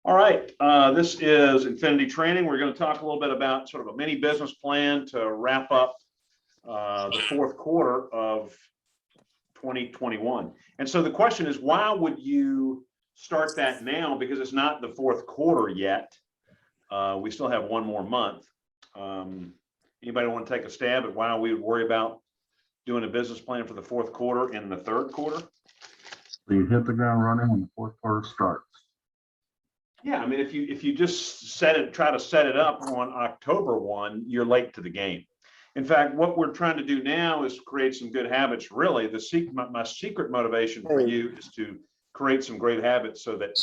All right, this is Infinity Training. We're going to talk a little bit about sort of a mini business plan to wrap up the fourth quarter of 2021. And so the question is, why would you start that now? Because it's not the fourth quarter yet. We still have one more month. Anybody want to take a stab at why we would worry about doing a business plan for the fourth quarter in the third quarter? So you hit the ground running when the fourth quarter starts. Yeah, I mean, if you just try to set it up on October 1, you're late to the game. In fact, what we're trying to do now is create some good habits. Really, my secret motivation for you is to create some great habits so that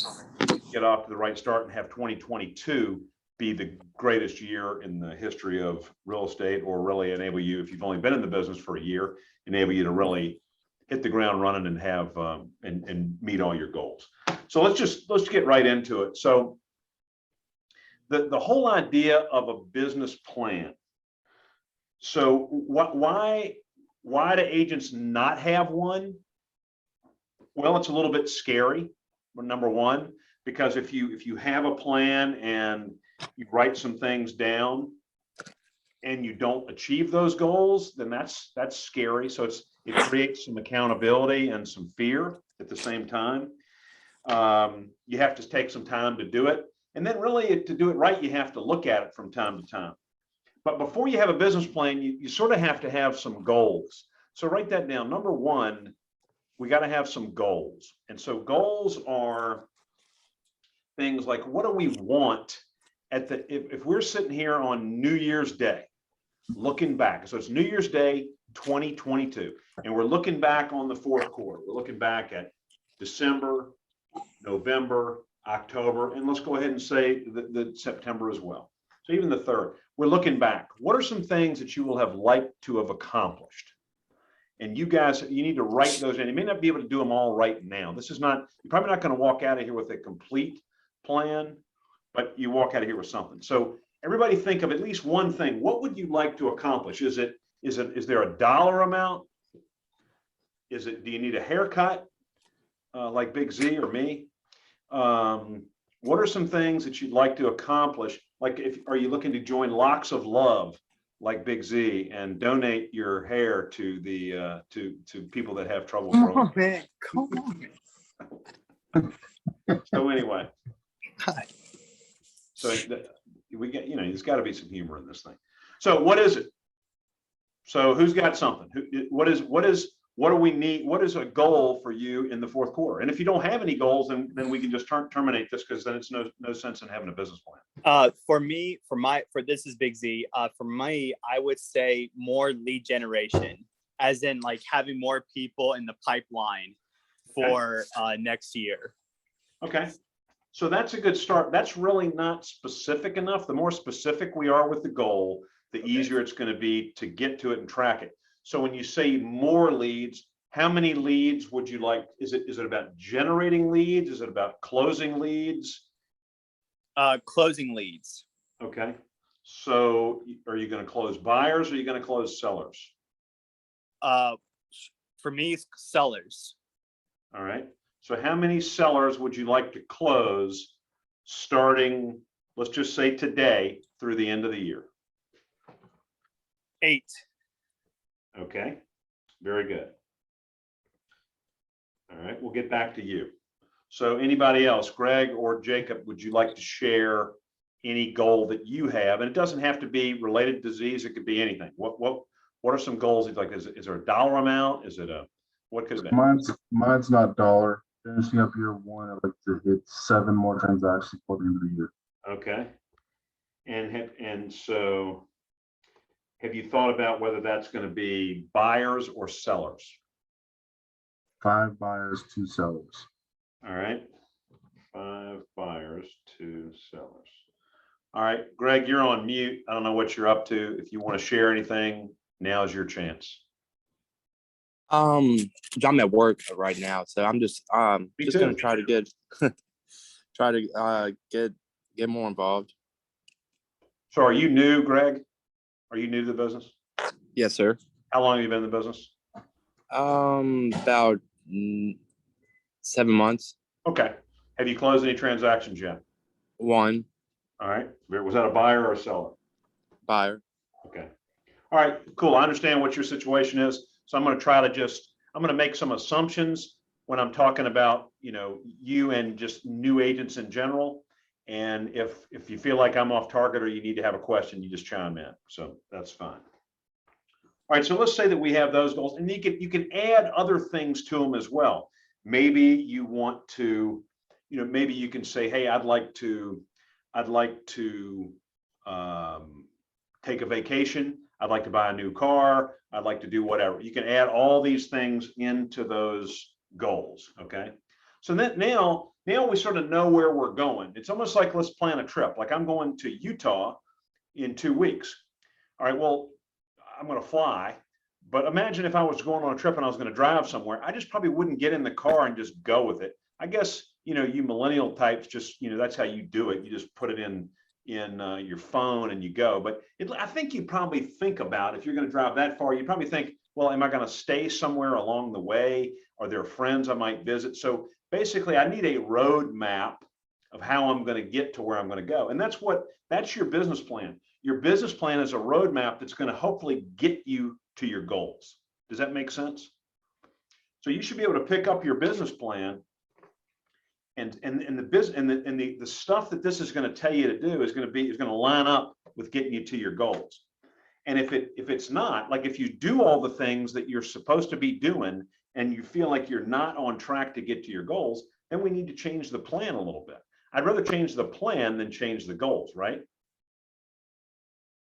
you get off to the right start and have 2022 be the greatest year in the history of real estate, or really enable you, if you've only been in the business for a year, enable you to really hit the ground running and have and meet all your goals. So let's get right into it. So the whole idea of a business plan. So why do agents not have one? Well, it's a little bit scary, number one, because if you have a plan and you write some things down and you don't achieve those goals, then that's scary. So it creates some accountability and some fear at the same time. You have to take some time to do it. And then really to do it right, you have to look at it from time to time. But before you have a business plan, you sort of have to have some goals. So write that down. Number one, we got to have some goals. And so goals are things like, what do we want if we're sitting here on New Year's Day, looking back. So it's New Year's Day 2022, and we're looking back on the fourth quarter. We're looking back at December, November, October, and let's go ahead and say the September as well. So even the third, we're looking back. What are some things that you will have liked to have accomplished? And you guys, you need to write those in. You may not be able to do them all right now. You're probably not going to walk out of here with a complete plan, but you walk out of here with something. So everybody think of at least one thing. What would you like to accomplish? Is there a dollar amount? Do you need a haircut like Big Z or me? What are some things that you'd like to accomplish? Like, are you looking to join Locks of Love like Big Z and donate your hair to the to people that have trouble growing? Come on, man. Come on. So anyway, Hi. so we get, there's got to be some humor in this thing. So what is it? So who's got something? What do we need? What is a goal for you in the fourth quarter? And if you don't have any goals, then we can just terminate this, because then it's no sense in having a business plan. For this is Big Z. For me, I would say more lead generation, as in like having more people in the pipeline for next year. Okay. So that's a good start. That's really not specific enough. The more specific we are with the goal, the easier it's going to be to get to it and track it. So when you say more leads, how many leads would you like? Is it about generating leads? Is it about closing leads? Closing leads. Okay. So are you going to close buyers, or are you going to close sellers? For me, it's sellers. All right. So how many sellers would you like to close starting, let's just say today, through the end of the year? 8. Okay, very good. All right, we'll get back to you. So anybody else, Greg or Jacob, would you like to share any goal that you have? And it doesn't have to be related to disease. It could be anything. What are some goals you'd like? Is there a dollar amount? Is it what could it be? Mine's not dollar. Finishing up year one, I'd like to hit 7 more transactions before the end of the year. Okay. And so have you thought about whether that's going to be buyers or sellers? 5 buyers, 2 sellers. All right. 5 buyers, 2 sellers. All right, Greg, you're on mute. I don't know what you're up to. If you want to share anything, now's your chance. I'm at work right now, so I'm just gonna try to get get more involved. So are you new, Greg? Are you new to the business? Yes, sir. How long have you been in the business? About 7 months. Okay. Have you closed any transactions yet? One All right. Was that a buyer or a seller? buyer. Okay. All right, cool. I understand what your situation is. So I'm going to try to I'm going to make some assumptions when I'm talking about, you and just new agents in general. And if you feel like I'm off target or you need to have a question, you just chime in. So that's fine. All right, so let's say that we have those goals, and you can add other things to them as well. Maybe you want to, maybe you can say, hey, I'd like to take a vacation. I'd like to buy a new car. I'd like to do whatever. You can add all these things into those goals. Okay. So that now we sort of know where we're going. It's almost like, let's plan a trip. Like, I'm going to Utah in 2 weeks. All right, well, I'm going to fly, but imagine if I was going on a trip and I was going to drive somewhere. I just probably wouldn't get in the car and just go with it. I guess, you millennial types just, that's how you do it. You just put it in your phone and you go. But I think you probably think about, if you're going to drive that far, you probably think, well, am I going to stay somewhere along the way? Are there friends I might visit? So basically, I need a road map of how I'm going to get to where I'm going to go. And that's your business plan. Your business plan is a roadmap that's going to hopefully get you to your goals. Does that make sense? So you should be able to pick up your business plan, and the stuff that this is going to tell you to do is going to line up with getting you to your goals. And if it's not, like, if you do all the things that you're supposed to be doing and you feel like you're not on track to get to your goals, then we need to change the plan a little bit. I'd rather change the plan than change the goals, right?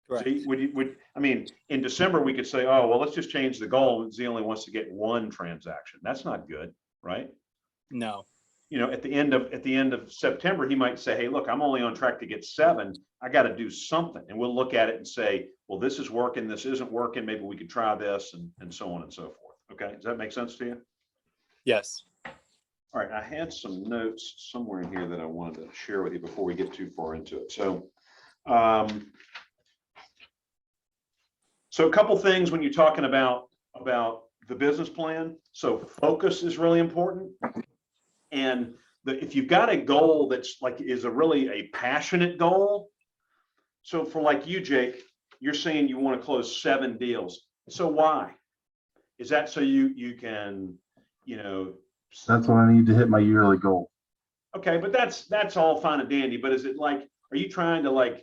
Correct. So in December, we could say, oh, well, let's just change the goal. Z only wants to get 1 transaction. That's not good, right? No. At the end of September, he might say, hey, look, I'm only on track to get 7. I got to do something. And we'll look at it and say, well, this is working. This isn't working. Maybe we could try this, and so on and so forth. Okay. Does that make sense to you? Yes. All right. I had some notes somewhere in here that I wanted to share with you before we get too far into it. So a couple things when you're talking about the business plan. So focus is really important. And if you've got a goal that's is really a passionate goal. So for like you, Jake, you're saying you want to close 7 deals. So why? Is that so you can, That's what I need to hit my yearly goal. Okay, but that's all fine and dandy. But is it like, are you trying to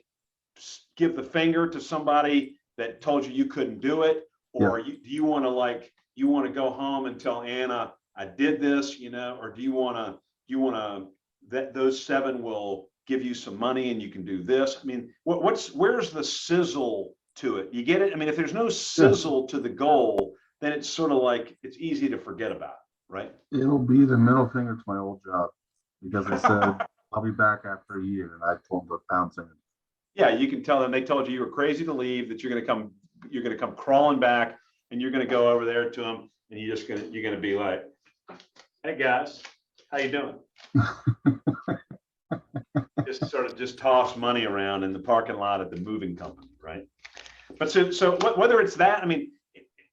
give the finger to somebody that told you couldn't do it? Or do you want to go home and tell Anna, I did this, or do you want to that those 7 will give you some money and you can do this? I mean, where's the sizzle to it? You get it? I mean, if there's no sizzle to the goal, then it's sort of like, it's easy to forget about it, right? It'll be the middle finger to my old job, because I said I'll be back after a year, and I told them to pounce in. Yeah, you can tell them they told you were crazy to leave, that you're going to come crawling back, and you're going to go over there to them, and you're going to be like, hey guys, how you doing? just toss money around in the parking lot at the moving company, right? But so whether it's that, I mean,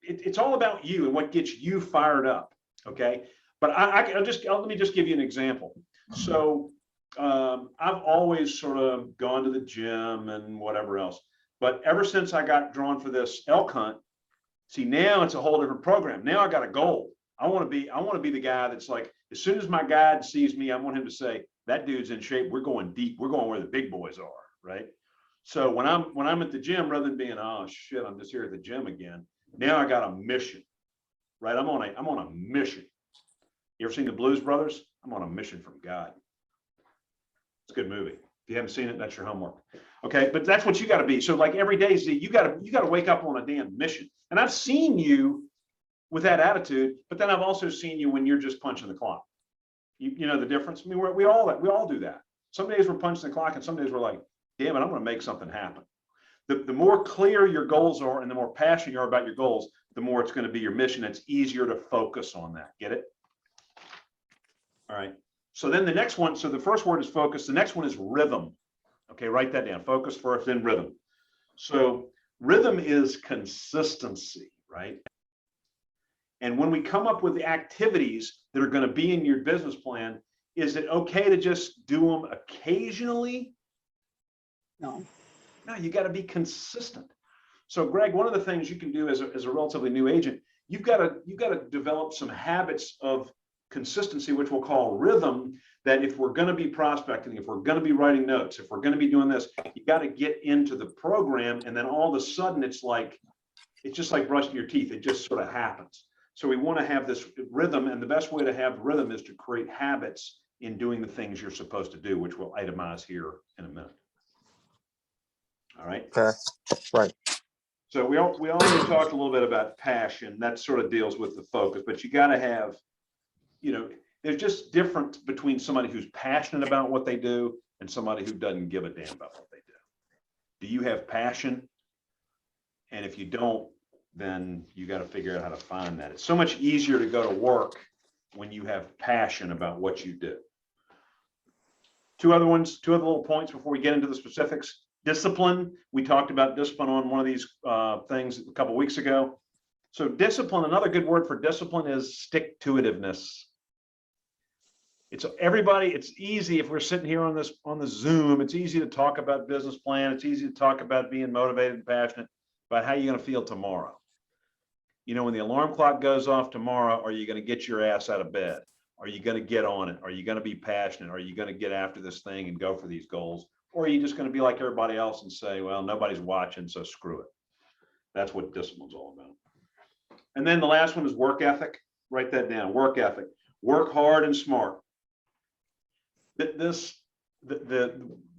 it's all about you and what gets you fired up. Okay. But let me just give you an example. So I've always sort of gone to the gym and whatever else, but ever since I got drawn for this elk hunt, see, now it's a whole different program. Now I got a goal. I want to be the guy that's like, as soon as my guide sees me, I want him to say, that dude's in shape. We're going deep. We're going where the big boys are. Right. So when I'm at the gym, rather than being, oh shit, I'm just here at the gym again. Now I got a mission, right? I'm on a mission. You ever seen the Blues Brothers? I'm on a mission from God. It's a good movie. If you haven't seen it, that's your homework. Okay, but that's what you got to be. So like every day, Z, you got to wake up on a damn mission. And I've seen you with that attitude, but then I've also seen you when you're just punching the clock. You know the difference? I mean, we all do that. Some days we're punching the clock, and some days we're like, damn it, I'm going to make something happen. The more clear your goals are and the more passionate you are about your goals, the more it's going to be your mission. It's easier to focus on that. Get it? All right. So then the next one, so the first word is focus. The next one is rhythm. Okay, write that down. Focus first, then rhythm. So rhythm is consistency, right? And when we come up with the activities that are going to be in your business plan, Is it okay to just do them occasionally? No. No, you got to be consistent. So Greg, one of the things you can do as a relatively new agent, you've got to develop some habits of consistency, which we'll call rhythm, that if we're going to be prospecting, if we're going to be writing notes, if we're going to be doing this, you got to get into the program. And then all of a sudden it's just like brushing your teeth. It just sort of happens. So we want to have this rhythm, and the best way to have rhythm is to create habits in doing the things you're supposed to do, which we'll itemize here in a minute. All right. Okay. Right. So we already talked a little bit about passion. That sort of deals with the focus, but you got to have, there's just difference between somebody who's passionate about what they do and somebody who doesn't give a damn about what they do. Do you have passion? And if you don't, then you got to figure out how to find that. It's so much easier to go to work when you have passion about what you do. Two other little points before we get into the specifics. Discipline. We talked about discipline on one of these things a couple of weeks ago. So discipline, another good word for discipline is stick-to-itiveness. It's easy if we're sitting here on the Zoom, it's easy to talk about business plan. It's easy to talk about being motivated and passionate about how you're going to feel tomorrow. When the alarm clock goes off tomorrow, are you going to get your ass out of bed? Are you going to get on it? Are you going to be passionate? Are you going to get after this thing and go for these goals? Or are you just going to be like everybody else and say, well, nobody's watching, so screw it. That's what discipline's all about. And then the last one is work ethic. Write that down. Work ethic. Work hard and smart.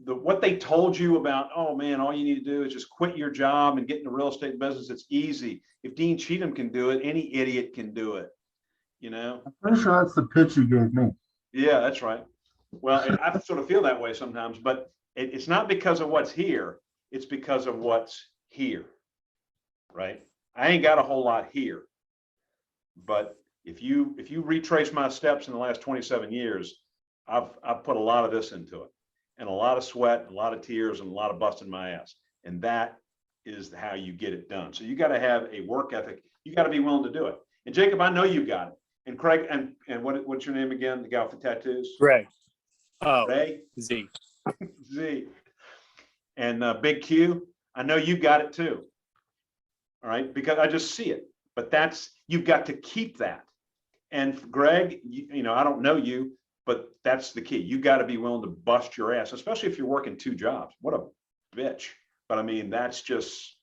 What they told you about, oh man, all you need to do is just quit your job and get into real estate business. It's easy. If Deane Cheatham can do it, any idiot can do it. I'm pretty sure that's the pitch you gave me. Yeah, that's right. Well, I sort of feel that way sometimes, but it's not because of what's here. It's because of what's here, right? I ain't got a whole lot here, but if you retrace my steps in the last 27 years, I've put a lot of this into it, and a lot of sweat, a lot of tears, and a lot of busting my ass, and that is how you get it done. So you got to have a work ethic. You got to be willing to do it. And Jacob, I know you got it. And Craig, and what's your name again? The guy with the tattoos? Ray. Oh, Ray? Z. Z. And Big Q, I know you got it too. All right, because I just see it. But you've got to keep that. And Greg, I don't know you, but that's the key. You got to be willing to bust your ass, especially if you're working two jobs. What a bitch. But I mean, that's just,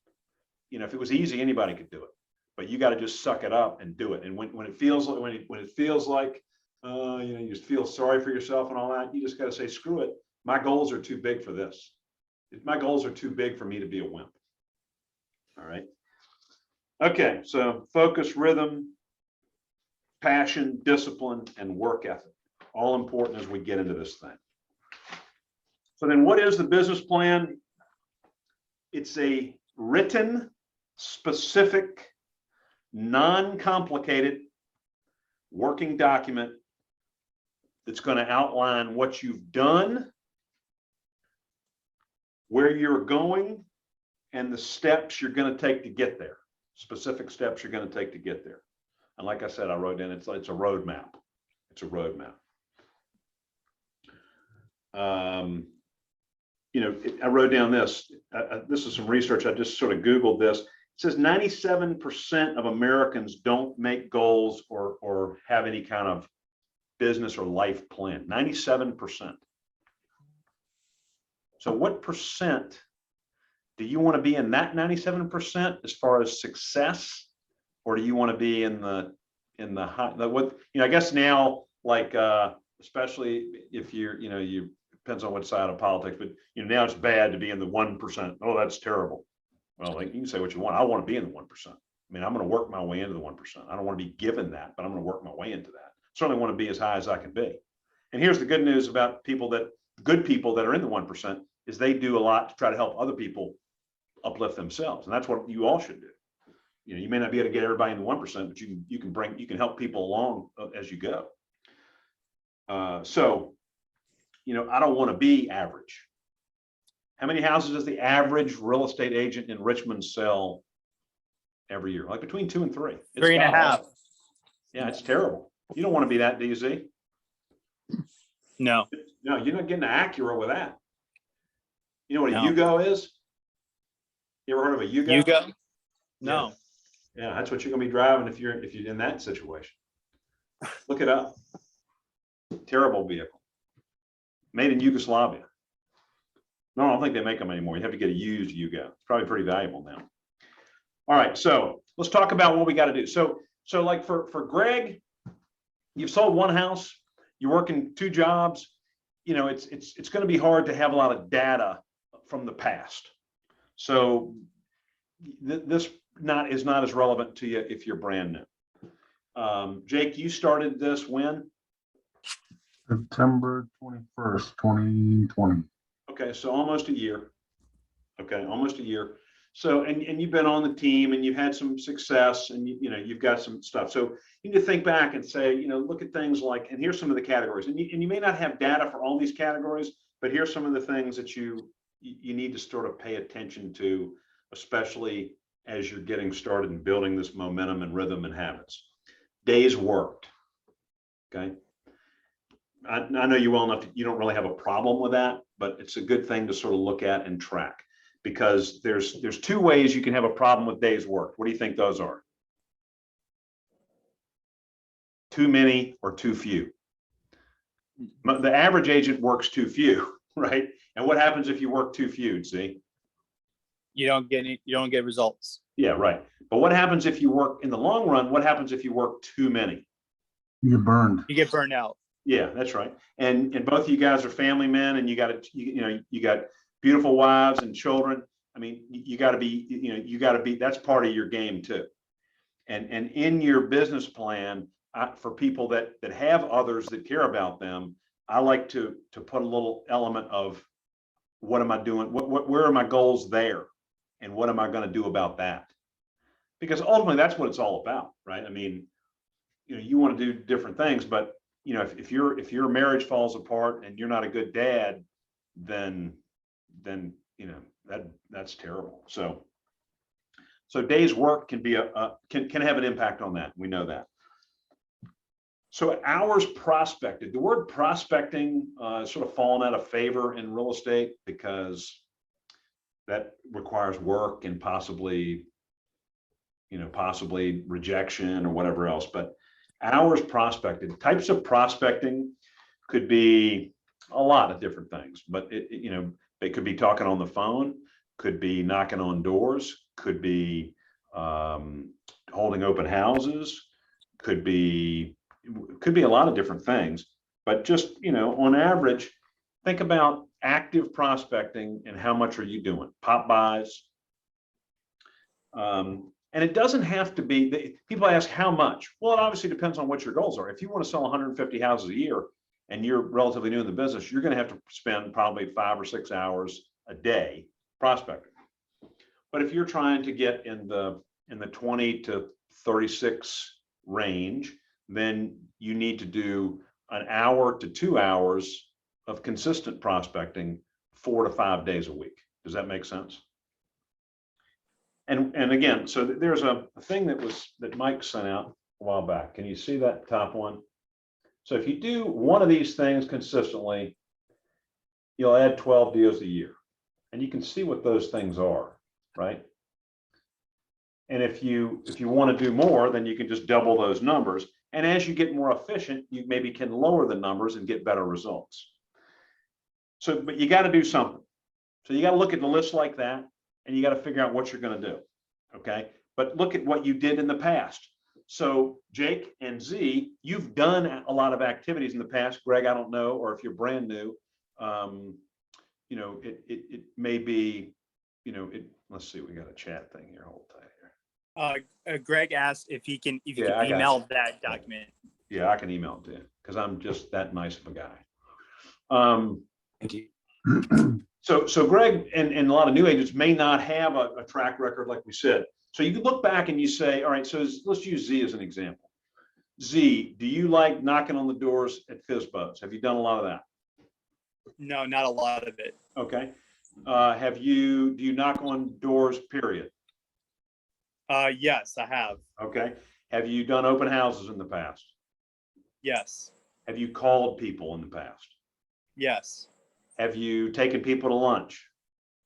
if it was easy, anybody could do it. But you got to just suck it up and do it. And when it feels like you just feel sorry for yourself and all that, you just got to say, screw it. My goals are too big for this. My goals are too big for me to be a wimp. All right. Okay. So focus, rhythm, passion, discipline, and work ethic. All important as we get into this thing. So then what is the business plan? It's a written, specific, non-complicated working document that's going to outline what you've done, where you're going, and the steps you're going to take to get there. Specific steps you're going to take to get there. And like I said, I wrote in, it's a roadmap. It's a roadmap. I wrote down this. This is some research. I just sort of Googled this. It says 97% of Americans don't make goals or have any kind of business or life plan. 97%. So what percent do you want to be in that 97% as far as success, or do you want to be in the high? I guess now, like especially if you depends on what side of politics, but now it's bad to be in the 1%. Oh, that's terrible. Well, you can say what you want. I want to be in the 1%. I mean, I'm going to work my way into the 1%. I don't want to be given that, but I'm going to work my way into that. Certainly want to be as high as I can be. And here's the good news about good people that are in the 1% is they do a lot to try to help other people uplift themselves. And that's what you all should do. You may not be able to get everybody in the 1%, but you can help people along as you go. I don't want to be average. How many houses does the average real estate agent in Richmond sell every year? Like between 2 and 3. It's 3.5. Yeah, it's terrible. You don't want to be that, do you, Z? No. No, you're not getting accurate with that. You know what a No. Yugo is? You ever heard of a Yugo? You go? No. Yeah, that's what you're gonna be driving if you're in that situation. Look it up. Terrible vehicle. Made in Yugoslavia. No, I don't think they make them anymore. You have to get a used Yugo. It's probably pretty valuable now. All right, so let's talk about what we got to do. So like for Greg, you've sold one house, you're working two jobs. You know, it's going to be hard to have a lot of data from the past. So this is not as relevant to you if you're brand new. Jake, you started this when? September 21st, 2020. Okay, so almost a year. Okay, almost a year. So, and you've been on the team and you've had some success and you know, you've got some stuff. So you need to think back and say, you know, look at things like, and here's some of the categories. And you may not have data for all these categories, but here's some of the things that you need to sort of pay attention to, especially as you're getting started and building this momentum and rhythm and habits. Days worked. Okay. I know you well enough, you don't really have a problem with that, but it's a good thing to sort of look at and track, because there's two ways you can have a problem with days worked. What do you think those are? Too many or too few? The average agent works too few, right? And what happens if you work too few? See? You don't get results. Yeah, right. But what happens if you work in the long run? What happens if you work too many? You get burned. You get burned out. Yeah, that's right. And both of you guys are family men, and you got beautiful wives and children. I mean, you got to be, that's part of your game too. And in your business plan, for people that have others that care about them, I like to put a little element of what am I doing? Where are my goals there? And what am I going to do about that? Because ultimately that's what it's all about, right? I mean, you want to do different things, but if your marriage falls apart and you're not a good dad, then that's terrible. So days work can be can have an impact on that. We know that. So hours prospected. The word prospecting sort of fallen out of favor in real estate because that requires work and possibly rejection or whatever else. But hours prospected, types of prospecting could be a lot of different things, but they could be talking on the phone, could be knocking on doors, could be holding open houses, could be a lot of different things. But just on average, think about active prospecting and how much are you doing? Pop buys. And it doesn't have to be, people ask how much. Well, it obviously depends on what your goals are. If you want to sell 150 houses a year and you're relatively new in the business, you're going to have to spend probably 5 or 6 hours a day prospecting. But if you're trying to get in the 20 to 36 range, then you need to do an hour to 2 hours of consistent prospecting 4 to 5 days a week. Does that make sense? And again, so there's a thing that Mike sent out a while back. Can you see that top one? So if you do one of these things consistently, you'll add 12 deals a year. And you can see what those things are, right? And if you want to do more, then you can just double those numbers. And as you get more efficient, you maybe can lower the numbers and get better results. So, but you got to do something. So you got to look at the list like that, and you got to figure out what you're going to do. Okay. But look at what you did in the past. So Jake and Z, you've done a lot of activities in the past. Greg, I don't know, or if you're brand new, it may be, let's see, we got a chat thing here. Hold tight here. Greg asked if you can I got email that document. Yeah, I can email it to you because I'm just that nice of a guy. Thank you. So Greg and a lot of new agents may not have a track record like we said. So you can look back and you say, all right, so let's use Z as an example. Z, do you like knocking on the doors at FISBOs? Have you done a lot of that? No, not a lot of it. Okay. Do you knock on doors, period? Yes, I have. Okay. Have you done open houses in the past? Yes. Have you called people in the past? Yes. Have you taken people to lunch?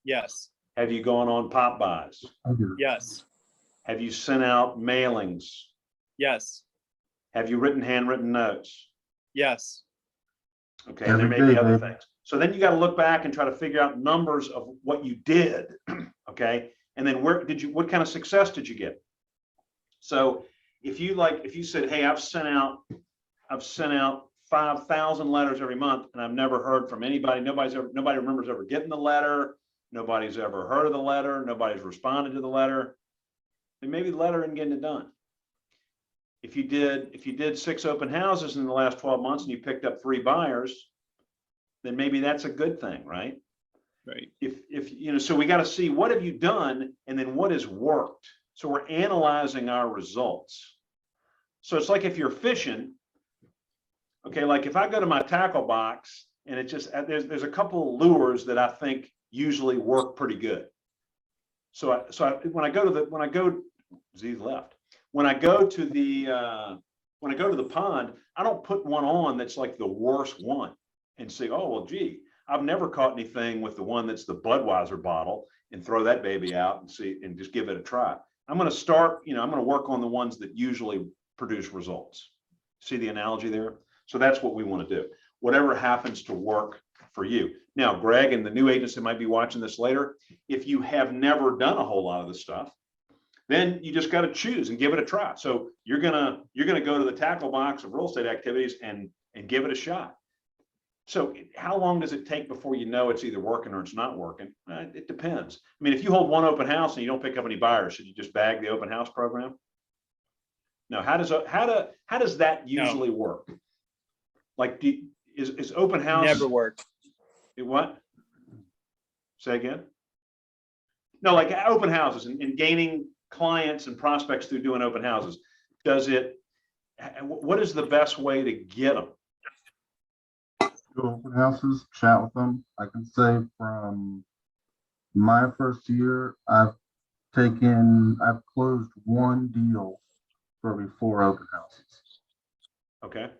Yes. Have you gone on pop buys? I do. Yes. Have you sent out mailings? Yes. Have you written handwritten notes? Yes. Okay, and there Every may be day, other baby. things. So then you got to look back and try to figure out numbers of what you did. Okay, and then what kind of success did you get? So if you said, hey, I've sent out 5,000 letters every month and I've never heard from anybody. Nobody remembers ever getting the letter. Nobody's ever heard of the letter. Nobody's responded to the letter. Then maybe the letter isn't getting it done. If you did 6 open houses in the last 12 months and you picked up 3 buyers, then maybe that's a good thing, right? Right. So we got to see what have you done and then what has worked. So we're analyzing our results. So it's like if you're fishing, okay, like if I go to my tackle box and it just, there's a couple of lures that I think usually work pretty good. When I go to the pond, I don't put one on that's like the worst one and say, oh, well, gee, I've never caught anything with the one that's the Budweiser bottle and throw that baby out and see and just give it a try. I'm going to start, I'm going to work on the ones that usually produce results. See the analogy there? So that's what we want to do. Whatever happens to work for you. Now, Greg and the new agents that might be watching this later, if you have never done a whole lot of this stuff, then you just got to choose and give it a try. So you're gonna go to the tackle box of real estate activities and give it a shot. So how long does it take before you know it's either working or it's not working? It depends. I mean, if you hold one open house and you don't pick up any buyers, should you just bag the open house program? No. How does that usually work? Like, is open house Never worked. what? Say again? No, like open houses and gaining clients and prospects through doing open houses. What is the best way to get them? Go to open houses, chat with them. I can say from my first year, I've closed 1 deal for every 4 open houses. Okay.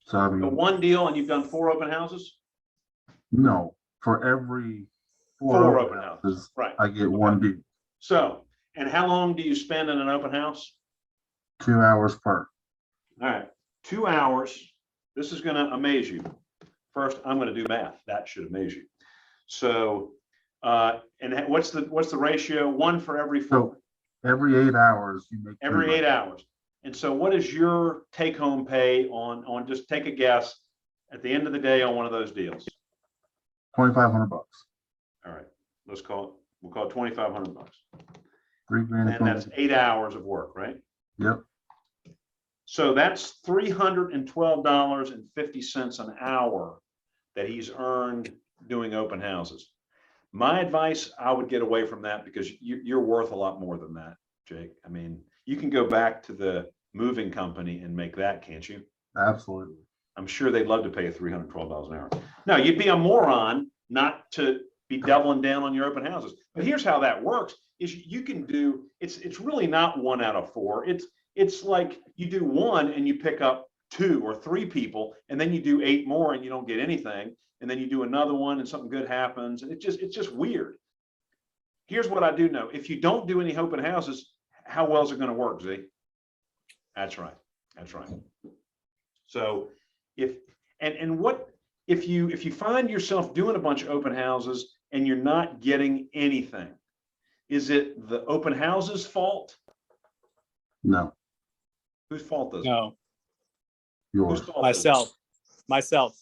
So I So mean, 1 deal and you've done 4 open houses? no, for every 4 4 open houses, right. I get 1 deal. So, and how long do you spend in an open house? 2 hours per. All right, 2 hours. This is going to amaze you. First, I'm going to do math. That should amaze you. So, and what's the ratio? 1 for every 4. So every 8 hours, you make Every 8 hours. And so what is your take home pay on just take a guess at the end of the day on one of those deals? $2,500. All right, we'll call it $2,500. $3,000. And that's 8 hours of work, right? Yep. So that's $312.50 an hour that he's earned doing open houses. My advice, I would get away from that because you're worth a lot more than that, Jake. I mean, you can go back to the moving company and make that, can't you? Absolutely. I'm sure they'd love to pay you $312 an hour. No, you'd be a moron not to be doubling down on your open houses. But here's how that works: is you can do it's really not 1 out of 4. It's like you do 1 and you pick up 2 or 3 people, and then you do 8 more and you don't get anything, and then you do another one and something good happens, and it's just weird. Here's what I do know: if you don't do any open houses, how well is it going to work, Z? That's right. That's right. So if you find yourself doing a bunch of open houses and you're not getting anything, is it the open houses fault? No. Whose fault is it? No. Yours. Whose fault is it? Myself.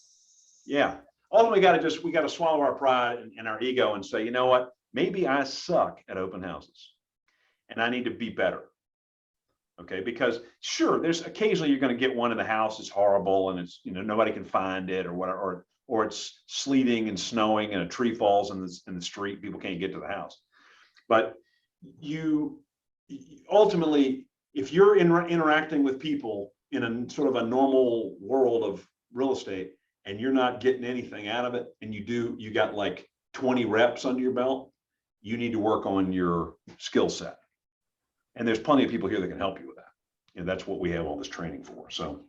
Yeah. Ultimately, we got to swallow our pride and our ego and say, you know what? Maybe I suck at open houses and I need to be better. Okay, because sure, there's occasionally you're going to get one in the house is horrible and it's nobody can find it or whatever, or it's sleeting and snowing and a tree falls in the street, people can't get to the house. But you ultimately, if you're interacting with people in a sort of a normal world of real estate and you're not getting anything out of it, and you got like 20 reps under your belt, you need to work on your skill set. And there's plenty of people here that can help you with that. That's what we have all this training for. So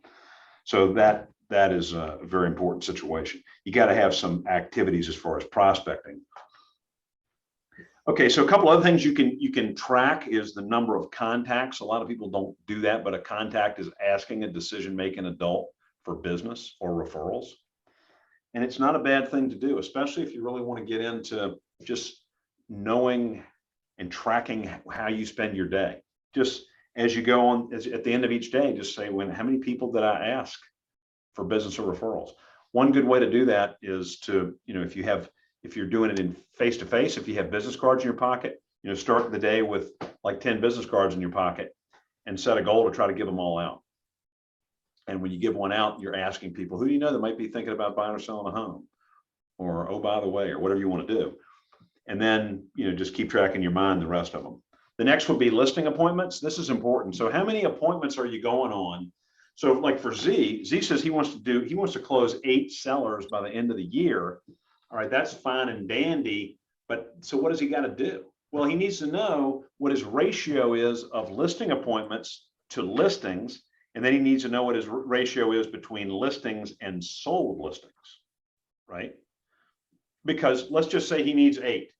that is a very important situation. You got to have some activities as far as prospecting. Okay, so a couple other things you can track is the number of contacts. A lot of people don't do that, but a contact is asking a decision-making adult for business or referrals. And it's not a bad thing to do, especially if you really want to get into just knowing and tracking how you spend your day. Just as you go on, at the end of each day, just say, how many people did I ask for business or referrals? One good way to do that is to, if you're doing it in face-to-face, if you have business cards in your pocket, start the day with like 10 business cards in your pocket and set a goal to try to give them all out. And when you give one out, you're asking people, who do you know that might be thinking about buying or selling a home? Or, oh, by the way, or whatever you want to do. And then, just keep track in your mind the rest of them. The next would be listing appointments. This is important. So how many appointments are you going on? So like for Z says he wants to close 8 sellers by the end of the year. All right, that's fine and dandy, but so what does he got to do? Well, he needs to know what his ratio is of listing appointments to listings, and then he needs to know what his ratio is between listings and sold listings, right? Because let's just say he needs 8.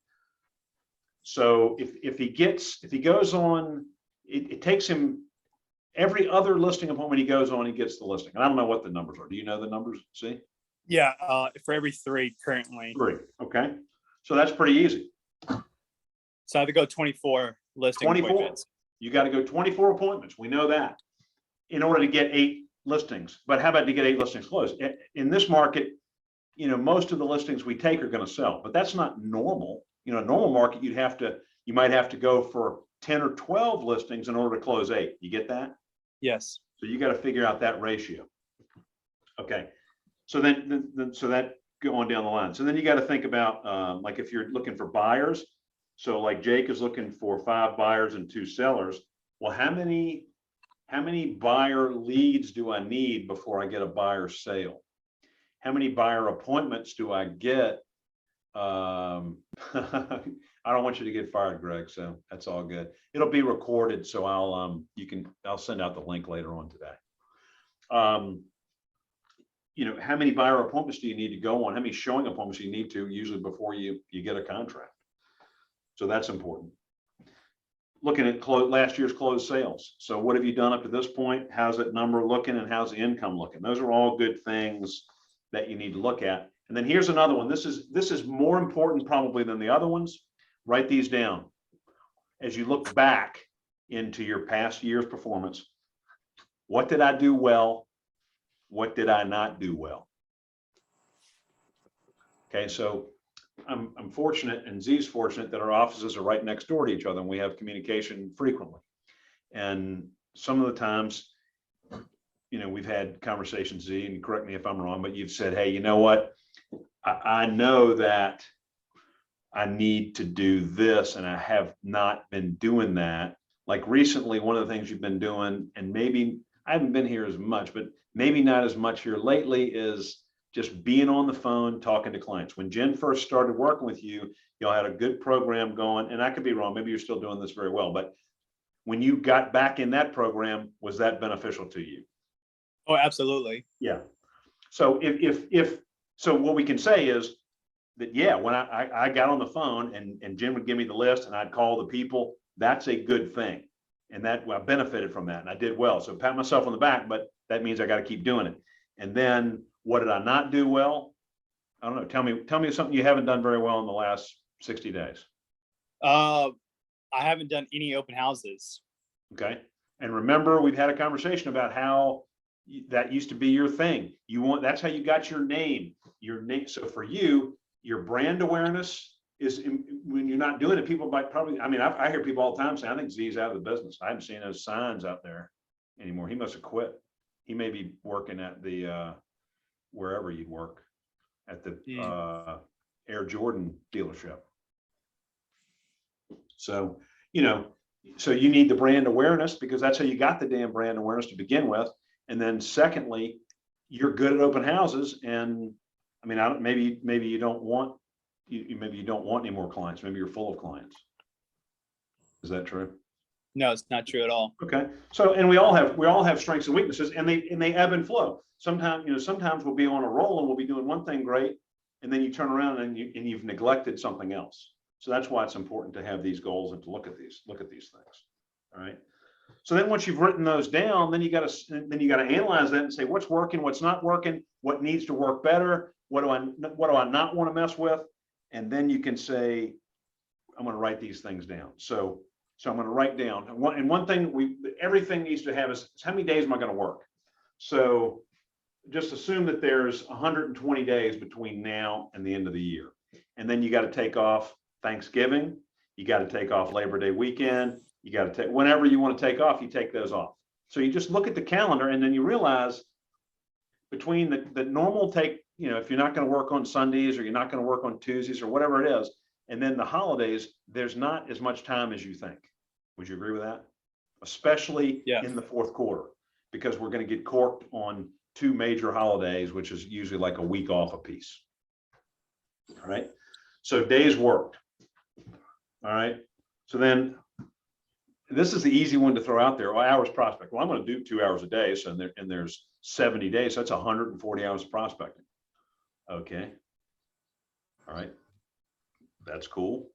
So if he goes on, it takes him every other listing appointment he goes on, he gets the listing. And I don't know what the numbers are. Do you know the numbers? See? Yeah, for every 3 currently. 3. Okay. So that's pretty easy. So I have to go 24 listing 24. appointments. You got to go 24 appointments. We know that in order to get 8 listings. But how about to get 8 listings closed? In this market, most of the listings we take are going to sell, but that's not normal. A normal market, you might have to go for 10 or 12 listings in order to close 8. You get that? Yes. So you got to figure out that ratio. Okay. So so that going down the line. So then you got to think about like if you're looking for buyers. So like Jake is looking for 5 buyers and 2 sellers. Well, how many buyer leads do I need before I get a buyer sale? How many buyer appointments do I get? I don't want you to get fired, Greg, so that's all good. It'll be recorded, so I'll send out the link later on today. How many buyer appointments do you need to go on? How many showing appointments do you need to usually before you get a contract? So that's important. Looking at last year's closed sales. So what have you done up to this point? How's that number looking and how's the income looking? Those are all good things that you need to look at. And then here's another one. This is more important probably than the other ones. Write these down. As you look back into your past year's performance, what did I do well? What did I not do well? Okay, so I'm fortunate, and Z's fortunate, that our offices are right next door to each other and we have communication frequently. And some of the times, we've had conversations, Z, and correct me if I'm wrong, but you've said, hey, you know what? I know that I need to do this and I have not been doing that. Like recently, one of the things you've been doing, and maybe I haven't been here as much, but maybe not as much here lately, is just being on the phone, talking to clients. When Jen first started working with you, y'all had a good program going, and I could be wrong, maybe you're still doing this very well, but when you got back in that program, was that beneficial to you? Oh, absolutely. Yeah. So so what we can say is that, yeah, when I got on the phone and Jen would give me the list and I'd call the people, that's a good thing. And that I benefited from that and I did well. So pat myself on the back, but that means I got to keep doing it. And then what did I not do well? I don't know. Tell me something you haven't done very well in the last 60 days. I haven't done any open houses. Okay. And remember, we've had a conversation about how that used to be your thing. That's how you got your name. So for you, your brand awareness is when you're not doing it, people might probably, I hear people all the time say, I think Z's out of the business. I haven't seen those signs out there anymore. He must have quit. He may be working at the, wherever you work, at the Air Jordan dealership. So, so you need the brand awareness because that's how you got the damn brand awareness to begin with. And then secondly, you're good at open houses. And maybe you don't want, maybe you don't want any more clients. Maybe you're full of clients. Is that true? No, it's not true at all. Okay, so, and we all have strengths and weaknesses, and they ebb and flow. Sometimes we'll be on a roll and we'll be doing one thing great, and then you turn around and you've neglected something else. So that's why it's important to have these goals and to look at these things. All right. So then once you've written those down, then you got to analyze that and say what's working, what's not working, what needs to work better, what do I not want to mess with, and then you can say, I'm going to write these things down. So I'm going to write down one thing everything needs to have is how many days am I going to work? So just assume that there's 120 days between now and the end of the year. And then you got to take off Thanksgiving. You got to take off Labor Day weekend. You got to take whenever you want to take off, you take those off. So you just look at the calendar and then you realize between the normal take, if you're not going to work on Sundays or you're not going to work on Tuesdays or whatever it is, and then the holidays, there's not as much time as you think. Would you agree with that? Especially in the fourth quarter, because we're going to get corked on 2 major holidays, which is usually like a week off a piece. All right. So days worked. All right. So then this is the easy one to throw out there. Well, hours prospect. Well, I'm going to do 2 hours a day. So there's 70 days. So that's 140 hours of prospecting. Okay. All right. That's cool.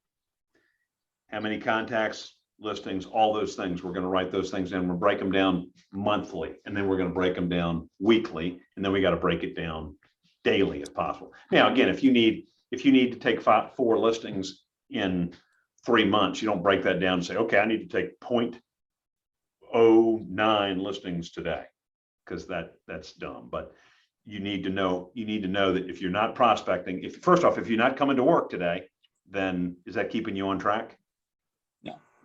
How many contacts, listings, all those things. We're going to write those things in. We'll break them down monthly, and then we're going to break them down weekly, and then we got to break it down daily if possible. Now, again, if you need to take 4 listings in 3 months, you don't break that down and say, okay, I need to take 0.09 listings today, because that's dumb. But you need to know that if you're not prospecting, first off, if you're not coming to work today, then is that keeping you on track?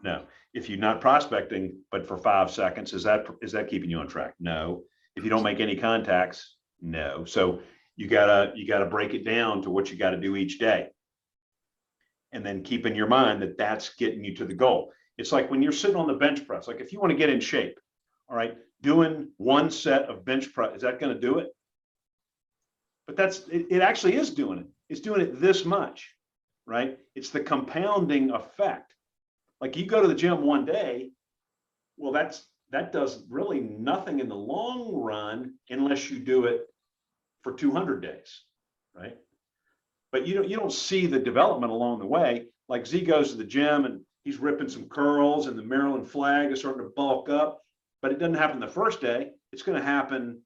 No. If you're not prospecting, but for 5 seconds, is that keeping you on track? No. If you don't make any contacts, no. So you gotta break it down to what you got to do each day, and then keep in your mind that that's getting you to the goal. It's like when you're sitting on the bench press. Like if you want to get in shape, all right, doing 1 set of bench press, is that going to do it? But it actually is doing it. It's doing it this much, right? It's the compounding effect. Like you go to the gym one day, well, that does really nothing in the long run unless you do it for 200 days, right? But you don't see the development along the way. Like Z goes to the gym and he's ripping some curls and the Maryland flag is starting to bulk up, but it doesn't happen the first day. It's going to happen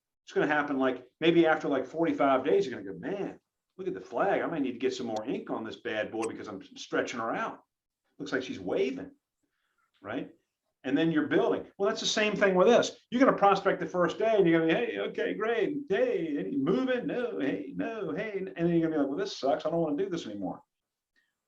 like maybe after like 45 days, you're going to go, man, look at the flag. I might need to get some more ink on this bad boy because I'm stretching her out. Looks like she's waving, right? And then you're building. Well, that's the same thing with this. You're going to prospect the first day and you're going to be, hey, okay, great. Hey, any moving? No, hey, no, hey. And then you're going to be like, well, this sucks. I don't want to do this anymore.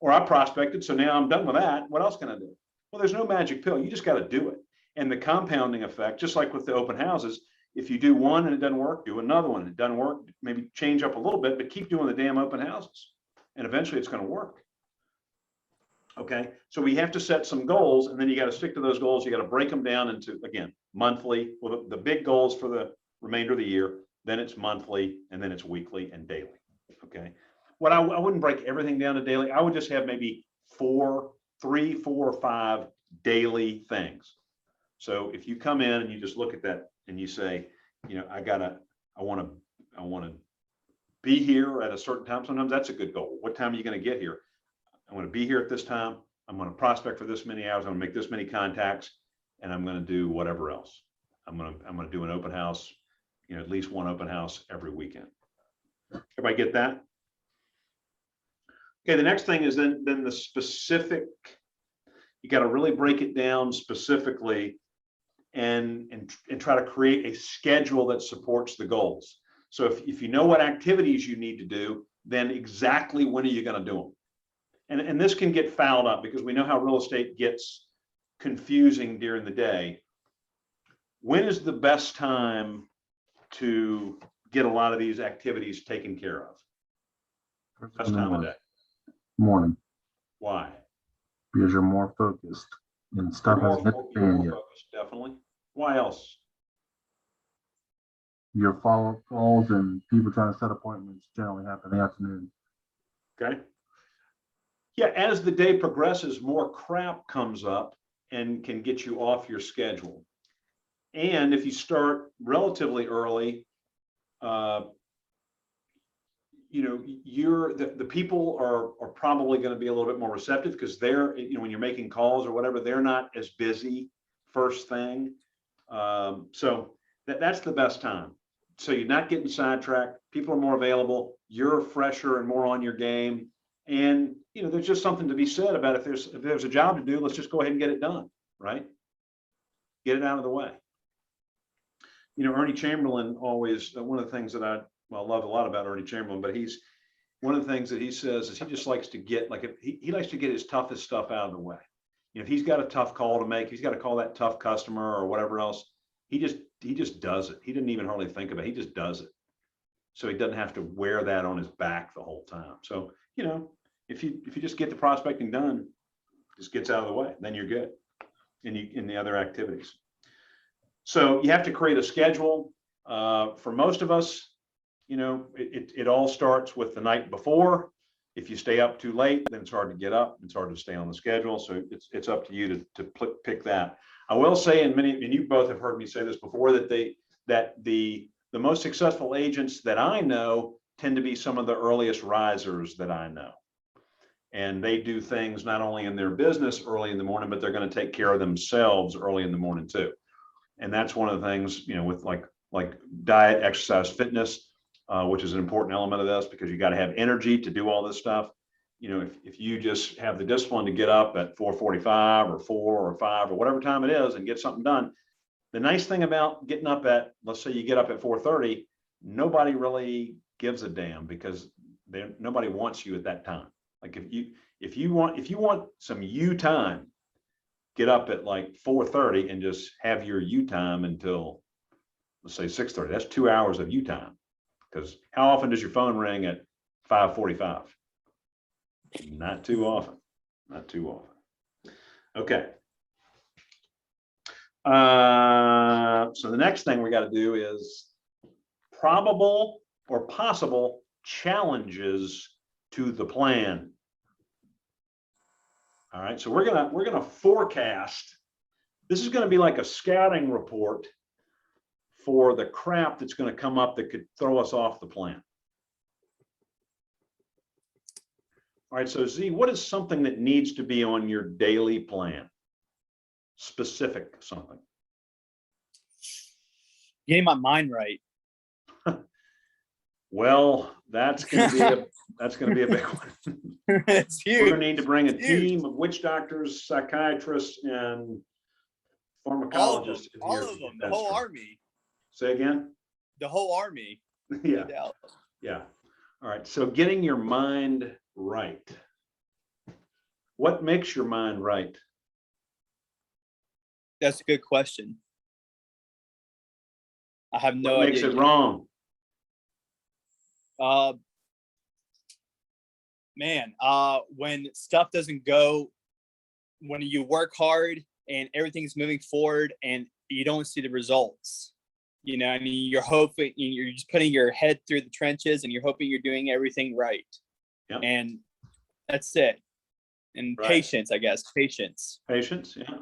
Or I prospected, so now I'm done with that. What else can I do? Well, there's no magic pill. You just got to do it. And the compounding effect, just like with the open houses, if you do one and it doesn't work, do another one. It doesn't work, maybe change up a little bit, but keep doing the damn open houses. And eventually it's going to work. Okay, so we have to set some goals, and then you got to stick to those goals. You got to break them down into, again, monthly. Well, the big goals for the remainder of the year, then it's monthly, and then it's weekly and daily. Okay, what I wouldn't break everything down to daily. I would just have maybe 3, 4, or 5 daily things. So if you come in and you just look at that and you say, I want to be here at a certain time. Sometimes that's a good goal. What time are you going to get here? I'm going to be here at this time. I'm going to prospect for this many hours. I'm going to make this many contacts, and I'm going to do whatever else. I'm going to do an open house, at least one open house every weekend. Everybody get that? Okay. The next thing is then the specific. You got to really break it down specifically, and try to create a schedule that supports the goals. So if you know what activities you need to do, then exactly when are you going to do them? And this can get fouled up because we know how real estate gets confusing during the day. When is the best time to get a lot of these activities taken care of? Best time of day. Morning, Why? because you're more focused and stuff You're hasn't hit more the fan yet. focused, definitely. Why else? Your follow-up calls and people trying to set appointments generally happen in the afternoon. Okay. Yeah, as the day progresses, more crap comes up, and can get you off your schedule. And if you start relatively early, the people are probably going to be a little bit more receptive because they're, when you're making calls or whatever, they're not as busy first thing. So that's the best time. So you're not getting sidetracked. People are more available. You're fresher and more on your game. And, there's just something to be said about if there's a job to do, let's just go ahead and get it done, right? Get it out of the way. Ernie Chamberlain always, one of the things that I love a lot about Ernie Chamberlain, but one of the things that he says is he just likes to get, he likes to get his toughest stuff out of the way. If he's got a tough call to make, he's got to call that tough customer or whatever else. He just does it. He didn't even hardly think about it. He just does it. So he doesn't have to wear that on his back the whole time. So, if you just get the prospecting done, just gets out of the way, then you're good in the other activities. So you have to create a schedule. For most of us, it all starts with the night before. If you stay up too late, then it's hard to get up. It's hard to stay on the schedule. So it's up to you to pick that. I will say, and you both have heard me say this before, that the most successful agents that I know tend to be some of the earliest risers that I know. And they do things not only in their business early in the morning, but they're going to take care of themselves early in the morning too. And that's one of the things, with like diet, exercise, fitness, which is an important element of this, because you got to have energy to do all this stuff. If you just have the discipline to get up at 4:45 or 4 or 5 or whatever time it is and get something done. The nice thing about getting up at, let's say you get up at 4:30, nobody really gives a damn because nobody wants you at that time. Like if you want some you time, get up at like 4:30 and just have your you time until, let's say 6:30. That's 2 hours of you time. Because how often does your phone ring at 5:45? Not too often. Not too often. Okay. So the next thing we got to do is probable or possible challenges to the plan. All right, so we're gonna forecast. This is going to be like a scouting report for the crap that's going to come up that could throw us off the plan. All right, so Z, what is something that needs to be on your daily plan? Specific something. Getting my mind right. Well, that's going to be a big one. It's We're huge. going to need to bring a It's huge. team of witch doctors, psychiatrists, and All of them. pharmacologists. in All here of to them. get The that whole straight. army. Say again? The whole army. Yeah. Yeah. Yeah. All right. So getting your mind right. What makes your mind right? That's a good question. I have no What makes idea. it wrong? When stuff doesn't go, when you work hard and everything's moving forward and you don't see the results, and you're hoping, you're just putting your head through the trenches and you're hoping you're doing everything right. Yep. And that's it. And Right. patience, I guess, patience. Patience, yeah.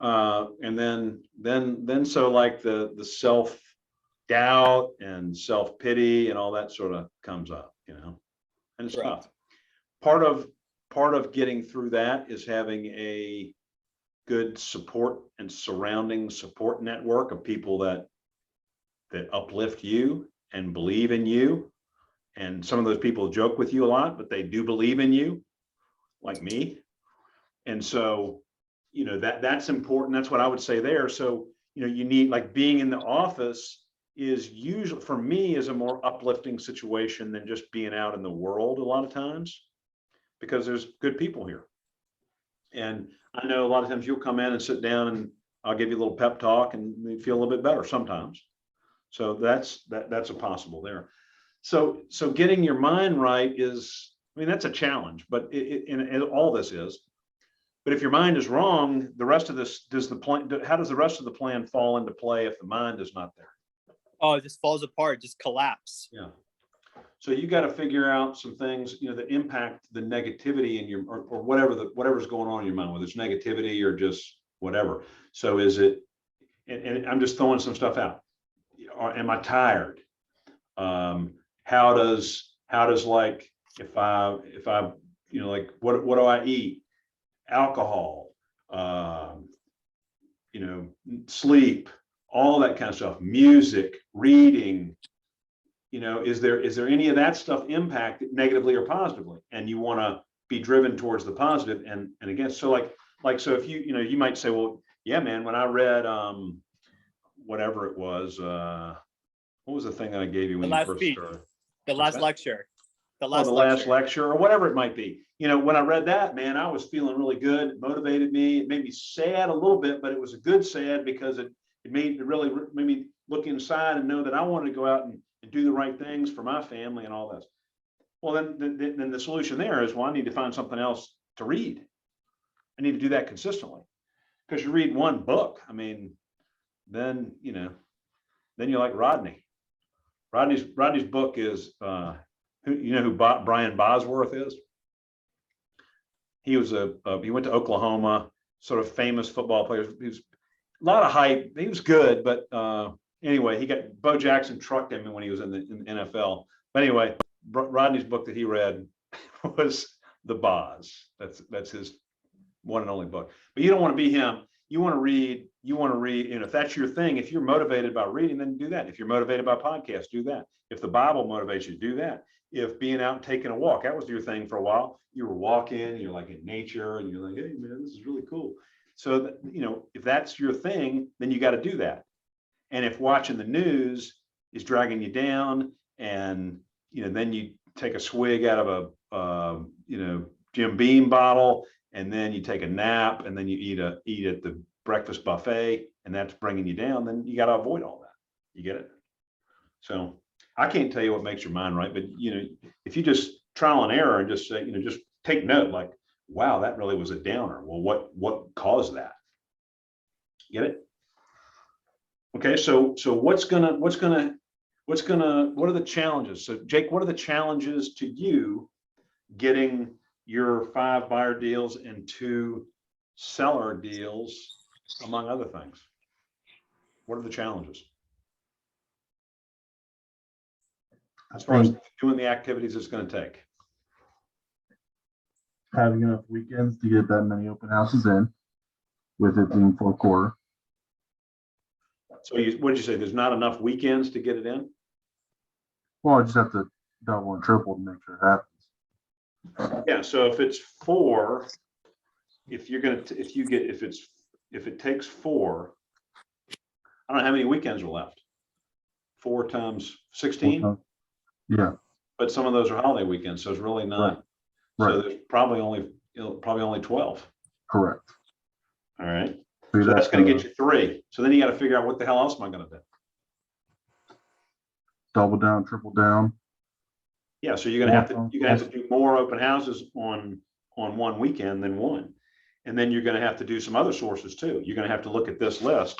And then so like the self-doubt and self-pity and all that sort of comes up, and it's Correct. tough. Part of getting through that is having a good support and surrounding support network of people that uplift you and believe in you. And some of those people joke with you a lot, but they do believe in you, like me. And so, that's important. That's what I would say there. So, you need, like, being in the office is usually, for me, is a more uplifting situation than just being out in the world a lot of times, because there's good people here. And I know a lot of times you'll come in and sit down and I'll give you a little pep talk and you feel a little bit better sometimes. So that's a possible there. So getting your mind right is, that's a challenge, but and all this is. But if your mind is wrong, the rest of this, how does the rest of the plan fall into play if the mind is not there? Oh, it just falls apart, just collapse. Yeah. So you got to figure out some things, that impact the negativity in your, or whatever's going on in your mind, whether it's negativity or just whatever. So is it, and I'm just throwing some stuff out. Am I tired? How does like, if I, like, what do I eat? Alcohol, sleep, all that kind of stuff, music, reading, is there any of that stuff impacted negatively or positively? And you want to be driven towards the positive. And again, so like, so if you might say, well, yeah, man, when I read, whatever it was, what was the thing that I gave you when you last first speech. started? The What's last that? lecture. The Oh, last the lecture. last lecture or whatever it might be. When I read that, man, I was feeling really good. It motivated me. It made me sad a little bit, but it was a good sad because it really made me look inside and know that I wanted to go out and do the right things for my family and all this. Well, then the solution there is, well, I need to find something else to read. I need to do that consistently, because you read one book. I mean, then you're like Rodney. Rodney's book is, who Brian Bosworth is? He was he went to Oklahoma, sort of famous football player. He was a lot of hype. He was good, but anyway, Bo Jackson trucked him when he was in the NFL. But anyway, Rodney's book that he read was The Boz. That's his one and only book. But you don't want to be him. You want to read, and if that's your thing, if you're motivated by reading, then do that. If you're motivated by podcasts, do that. If the Bible motivates you, do that. If being out and taking a walk, that was your thing for a while. You were walking, you're like in nature, and you're like, hey man, this is really cool. So that, if that's your thing, then you got to do that. And if watching the news is dragging you down, and then you take a swig out of a Jim Beam bottle, and then you take a nap, and then you eat at the breakfast buffet, and that's bringing you down, then you got to avoid all that. You get it? So I can't tell you what makes your mind right, but if you just trial and error and just say, just take note, like, wow, that really was a downer. Well, what caused that? Get it? Okay, so what are the challenges? So Jake, what are the challenges to you getting your 5 buyer deals and 2 seller deals, among other things? What are the challenges as far as doing the activities it's going to take? Having enough weekends to get that many open houses in, with it being fourth quarter. So what did you say? There's not enough weekends to get it in? Well, I just have to double and triple to make sure it happens. Yeah, so if it's 4, if it takes 4, I don't know how many weekends are left. 4 times 16, Yeah, but some of those are holiday weekends, so it's really not. Right. So there's probably only 12. correct. All right. So that's going to get you 3. So then you got to figure out, what the hell else am I going to do? Double down, triple down. Yeah, so you're going to have to do more open houses on one weekend than one. And then you're going to have to do some other sources too. You're going to have to look at this list,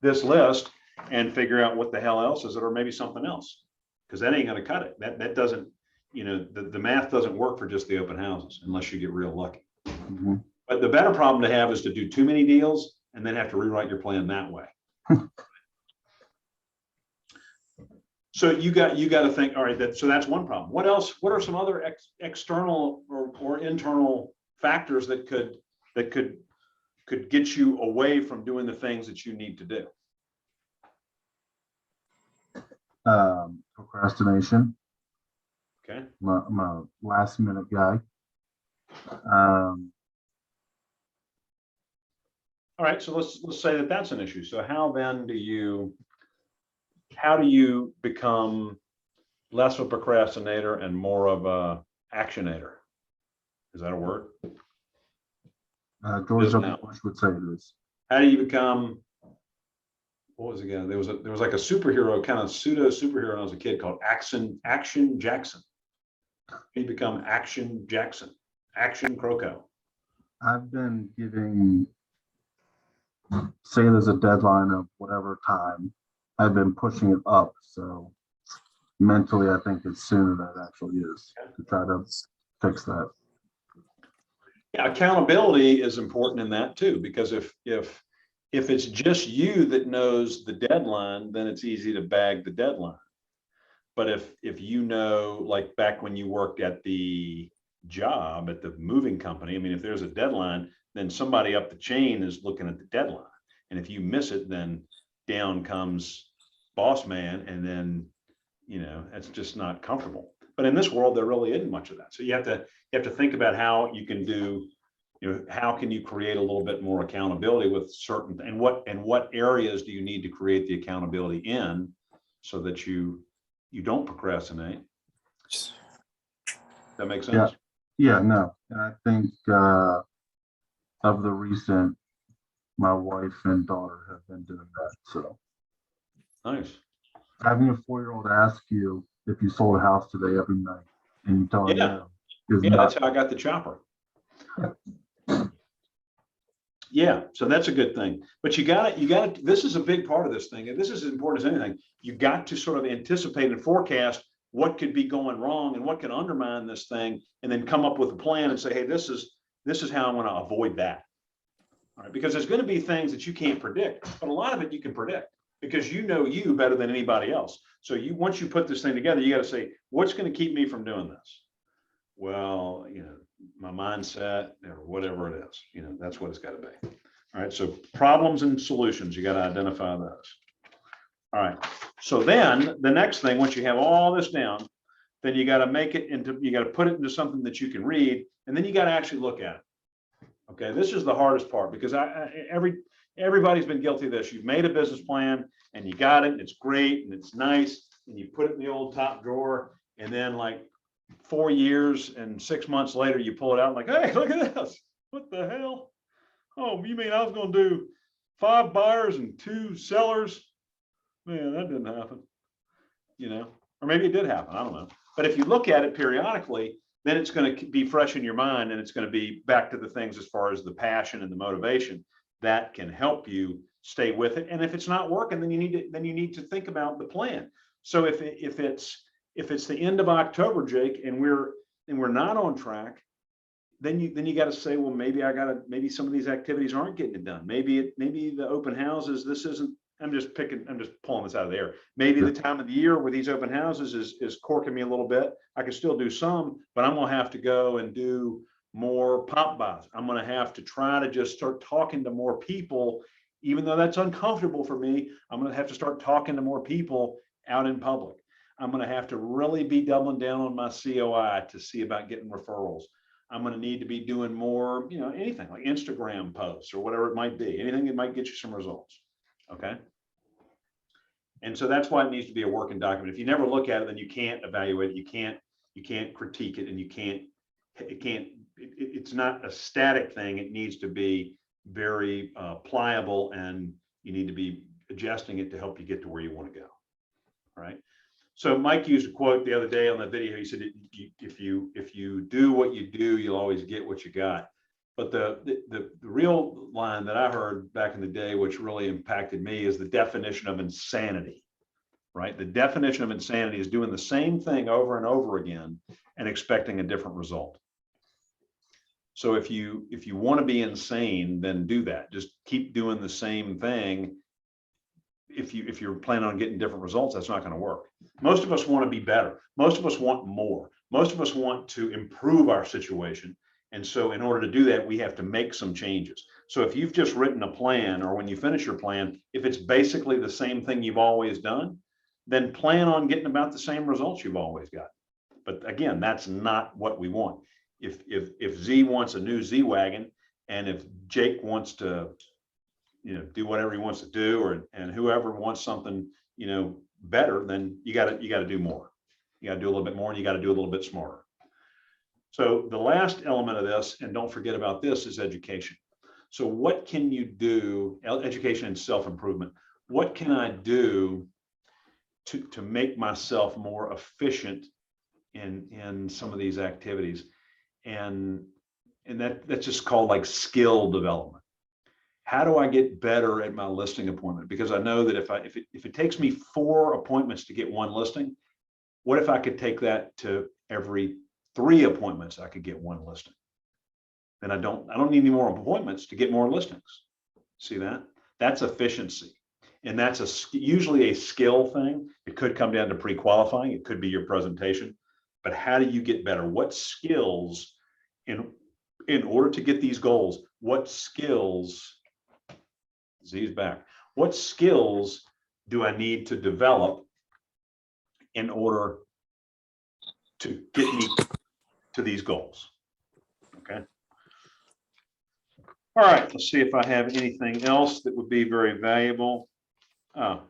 this list, and figure out what the hell else is it, or maybe something else, because that ain't going to cut it. That doesn't, the math doesn't work for just the open houses unless you get real lucky. Mm-hmm. But the better problem to have is to do too many deals and then have to rewrite your plan that way. So you got to think, all right, so that's one problem. What else? What are some other external or internal factors that could get you away from doing the things that you need to do? Procrastination. Okay. I'm a last minute guy. All right, so let's say that that's an issue. So how do you become less of a procrastinator and more of a actionator? Is that a word? George W. Bush would say it is. How do you become, what was it again? There was like a superhero, kind of pseudo superhero when I was a kid, called Action Jackson. How do you become Action Jackson? Action Croco. I've been giving, say there's a deadline of whatever time, I've been pushing it up. So mentally, I think it's sooner than it actually is to try to fix that. Yeah, accountability is important in that too, because if it's just you that knows the deadline, then it's easy to bag the deadline. But if you know, like back when you worked at the job at the moving company, I mean, if there's a deadline, then somebody up the chain is looking at the deadline. And if you miss it, then down comes boss man, and then, you know, it's just not comfortable. But in this world, there really isn't much of that. So you have to think about how you can do, you know, how can you create a little bit more accountability with certain, and what areas do you need to create the accountability in so that you don't procrastinate. That makes sense? Yeah, no. And I think of the recent, my wife and daughter have been doing that. So Nice. having a 4-year-old ask you if you sold a house today every night and you tell her Yeah. no is Yeah, that's not. how I got the chopper. Yeah, so that's a good thing. But you gotta, this is a big part of this thing. And this is as important as anything. You got to sort of anticipate and forecast what could be going wrong and what can undermine this thing, and then come up with a plan and say, hey, this is how I'm going to avoid that. All right, because there's going to be things that you can't predict, but a lot of it you can predict because you know you better than anybody else. So once you put this thing together, you got to say, what's going to keep me from doing this? Well, you know, my mindset or whatever it is, you know, that's what it's got to be. All right. So problems and solutions, you got to identify those. All right. So then the next thing, once you have all this down, then you got to make it into, you got to put it into something that you can read, and then you got to actually look at it. Okay. This is the hardest part because everybody's been guilty of this. You've made a business plan and you got it, and it's great and it's nice, and you put it in the old top drawer, and then like 4 years and 6 months later, you pull it out and like, hey, look at this. What the hell? Oh, you mean I was going to do 5 buyers and 2 sellers? Man, that didn't happen, you know, or maybe it did happen. I don't know. But if you look at it periodically, then it's going to be fresh in your mind, and it's going to be back to the things as far as the passion and the motivation that can help you stay with it. And if it's not working, then you need to think about the plan. So if it's the end of October, Jake, and we're not on track, then you got to say, well, maybe some of these activities aren't getting it done. Maybe the open houses, this isn't, I'm just pulling this out of the air. Maybe the time of the year where these open houses is corking me a little bit. I can still do some, but I'm going to have to go and do more pop buys. I'm going to have to try to just start talking to more people, even though that's uncomfortable for me. I'm going to have to start talking to more people out in public. I'm going to have to really be doubling down on my COI to see about getting referrals. I'm going to need to be doing more, you know, anything like Instagram posts or whatever it might be, anything that might get you some results. Okay. And so that's why it needs to be a working document. If you never look at it, then you can't evaluate it. You can't critique it, and it's not a static thing. It needs to be very pliable, and you need to be adjusting it to help you get to where you want to go. All right. So Mike used a quote the other day on the video. He said, if you do what you do, you'll always get what you got. But the real line that I heard back in the day, which really impacted me, is the definition of insanity, right? The definition of insanity is doing the same thing over and over again and expecting a different result. So if you want to be insane, then do that. Just keep doing the same thing. If you're planning on getting different results, that's not going to work. Most of us want to be better. Most of us want more. Most of us want to improve our situation. And so in order to do that, we have to make some changes. So if you've just written a plan, or when you finish your plan, if it's basically the same thing you've always done, then plan on getting about the same results you've always got. But again, that's not what we want. If Z wants a new Z wagon, and if Jake wants to, you know, do whatever he wants to do, and whoever wants something, you know, better, then you got to do more. You got to do a little bit more, and you got to do a little bit smarter. So the last element of this, and don't forget about this, is education. So what can you do? Education and self-improvement. What can I do to make myself more efficient in some of these activities? And that's just called like skill development. How do I get better at my listing appointment? Because I know that if it takes me 4 appointments to get 1 listing, What if I could take that to every 3 appointments, I could get 1 listing? Then I don't need any more appointments to get more listings. See that? That's efficiency. And that's usually a skill thing. It could come down to pre-qualifying. It could be your presentation. But how do you get better? What skills in order to get these goals, what skills, Z's back, what skills do I need to develop in order to get me to these goals? Okay. All right, let's see if I have anything else that would be very valuable. Oh.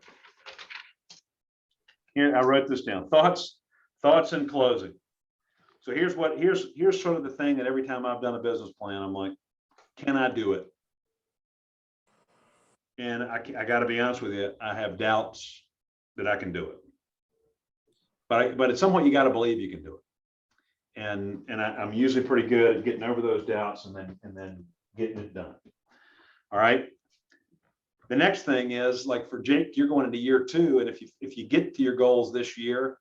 Here, I wrote this down. Thoughts in closing. So here's sort of the thing that every time I've done a business plan, I'm like, can I do it? And I got to be honest with you, I have doubts that I can do it. But at some point you got to believe you can do it. And I'm usually pretty good at getting over those doubts and then getting it done. All right. The next thing is, like for Jake, you're going into year 2, and if you get to your goals this year,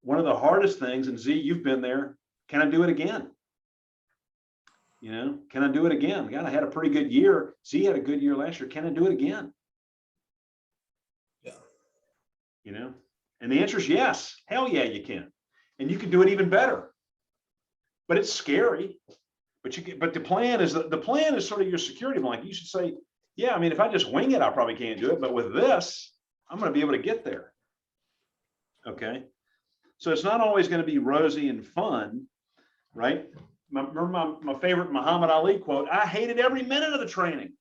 one of the hardest things, and Z, you've been there, can I do it again? You know, can I do it again? God, I had a pretty good year. Z had a good year last year. Can I do it again? Yeah. You know, and the answer is yes. Hell yeah, you can. And you can do it even better. But it's scary. But the plan is sort of your security blanket. You should say, yeah, I mean, if I just wing it, I probably can't do it. But with this, I'm going to be able to get there. Okay. So it's not always going to be rosy and fun, right? Remember my favorite Muhammad Ali quote, I hated every minute of the training,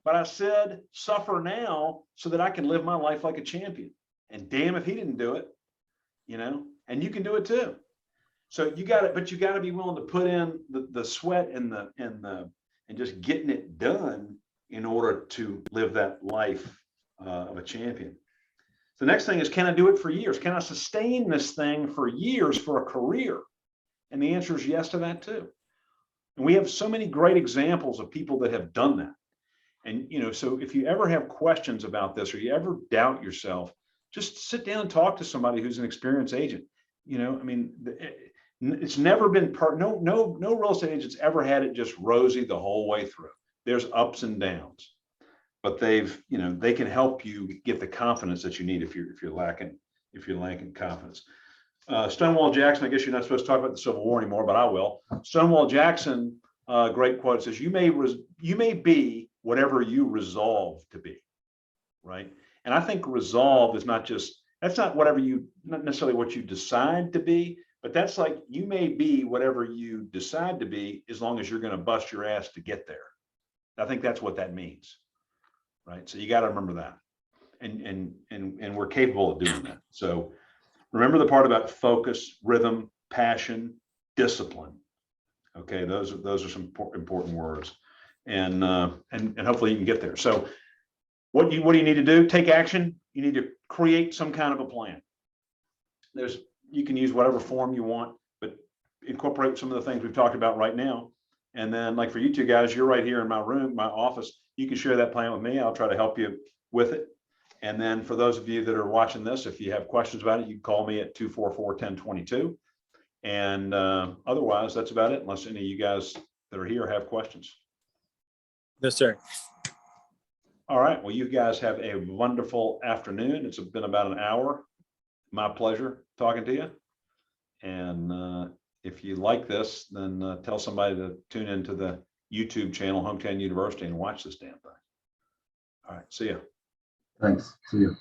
but I said, suffer now so that I can live my life like a champion. And damn if he didn't do it, you know, and you can do it too. So you got to be willing to put in the sweat and just getting it done in order to live that life of a champion. The next thing is, can I do it for years? Can I sustain this thing for years for a career? And the answer is yes to that too. And we have so many great examples of people that have done that. And, you know, so if you ever have questions about this or you ever doubt yourself, just sit down and talk to somebody who's an experienced agent. You know, I mean, it's never been no real estate agent's ever had it just rosy the whole way through. There's ups and downs. But they can help you get the confidence that you need if you're lacking confidence. Stonewall Jackson, I guess you're not supposed to talk about the Civil War anymore, but I will. Stonewall Jackson, great quote, says, you may be whatever you resolve to be, right? And I think resolve is not necessarily what you decide to be, but that's like, you may be whatever you decide to be as long as you're going to bust your ass to get there. I think that's what that means. Right. So you got to remember that. And we're capable of doing that. So remember the part about focus, rhythm, passion, discipline. Okay. Those are some important words. And hopefully you can get there. So what do you need to do? Take action. You need to create some kind of a plan. You can use whatever form you want, but incorporate some of the things we've talked about right now. And then, like for you two guys, you're right here in my room, my office. You can share that plan with me. I'll try to help you with it. And then for those of you that are watching this, if you have questions about it, you can call me at 244-1022. And otherwise, that's about it, unless any of you guys that are here have questions. Yes, sir. All right. Well, you guys have a wonderful afternoon. It's been about an hour. My pleasure talking to you. And if you like this, then tell somebody to tune into the YouTube channel, Hometown University, and watch this damn thing. All right. See ya. Thanks. See you.